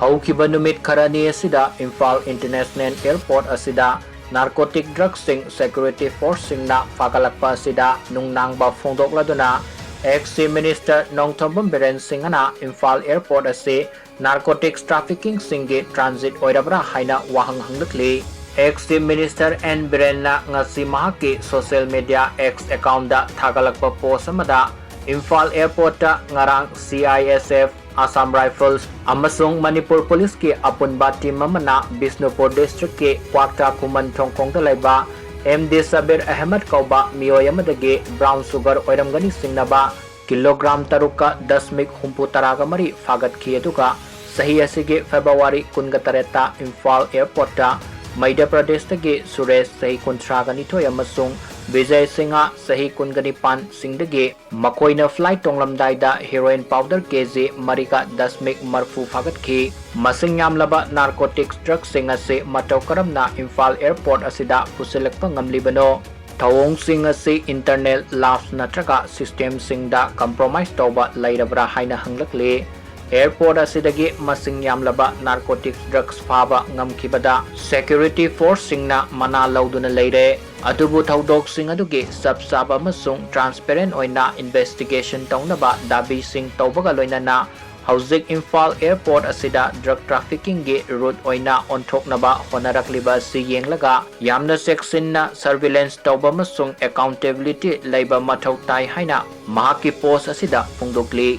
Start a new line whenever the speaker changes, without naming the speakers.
ꯍꯧꯈꯤꯕ ꯅꯨꯃꯤꯠ ꯈꯔꯅꯤ ꯑꯁꯤꯗ ꯏꯝꯐꯥꯜ ꯏꯟꯇꯔꯅꯦꯁꯅꯦꯜ ꯑꯦꯌꯔꯄꯣꯔꯠ ꯑꯁꯤꯗ ꯅꯥꯔꯀꯣꯇꯤꯛ ꯗ꯭ꯔꯒꯁꯤꯡ ꯁꯦꯀ꯭ꯌꯨꯔꯤꯇꯤ ꯐꯣꯔꯁꯁꯤꯡꯅ ꯐꯥꯒꯠꯂꯛꯄ ꯑꯁꯤꯗ ꯅꯨꯡꯅꯥꯡꯕ ꯐꯣꯡꯗꯣꯛꯂꯗꯨꯅ ꯑꯦꯛꯁ ꯃꯤꯅꯤꯁꯇꯔ ꯅꯣꯡꯊꯣꯝꯕꯝ ꯕꯤꯔꯦꯟ ꯁꯤꯡꯍꯅ ꯏꯝꯐꯥꯜ ꯑꯦꯌꯔꯄꯣꯔꯠ ꯑꯁꯤ ꯅꯥꯔꯀꯣꯇꯤꯛꯁ ꯇ꯭ꯔꯥꯐꯤꯀꯤꯡꯁꯤꯡꯒꯤ ꯇ꯭ꯔꯥꯟꯖꯤꯠ ꯑꯣꯏꯔꯕ꯭ꯔꯥ ꯍꯥꯏꯅ ꯋꯥꯍꯪ ꯍꯪꯂꯛꯂꯤ꯫ ꯑꯦꯛꯁ ꯃꯤꯅꯤꯁꯇꯔ ꯑꯦꯟ ꯕꯤꯔꯦꯟꯅ ꯉꯁꯤ ꯃꯍꯥꯛꯀꯤ ꯁꯣꯁꯤꯌꯦꯜ ꯃꯤꯗꯤꯌꯥ ꯑꯦꯛꯁ ꯑꯦꯀꯥꯎꯟꯗ ꯊꯥꯒꯠꯂꯛꯄ ꯄꯣꯁ ꯑꯃꯗ ꯏꯝꯐꯥꯜ ꯑꯦꯌꯔꯄꯣꯔꯠꯇ ꯉꯔꯥꯡ CISF, Assam Rifles amasung Manipur Police ki apunba team amana Bisnupur District ki Kwakta Kuman Thongkongda laiba MD Sabir Ahmed kauba miyoy amadagi brown sugar oiramgani singnaba kilogram taruka 10.63 mari fagat ki aduga sahi asigi February 18 Imphal Airport ta Madhya Pradesh tagi Suresh sahi 19 amasung Biren Singh sahi 19 singdagi makoina flight tonglamdaida heroin powder kg marika 10 marfu fagatki masing yamlaba narcotics drug sing ase matau karamna Imphal Airport asida pusilakpa ngamlibano thawong sing ase internal labs natraga system singda compromise tawba lairabra haina hanglakle airport asidagi masing yamlaba narcotics drugs faba ngamkibada security force singna mana lauduna leire adubu thaudok sing adugi sabsaba amasung transparent oina investigation tawnaba dabi sing tawbaga loinana hauzik Imphal Airport asida drug trafficking gi route oina onthoknaba honarakliba si yenglaga yamna sectionna surveillance tawba amasung accountability leiba mathau tai haina mahaki post asida phongdokli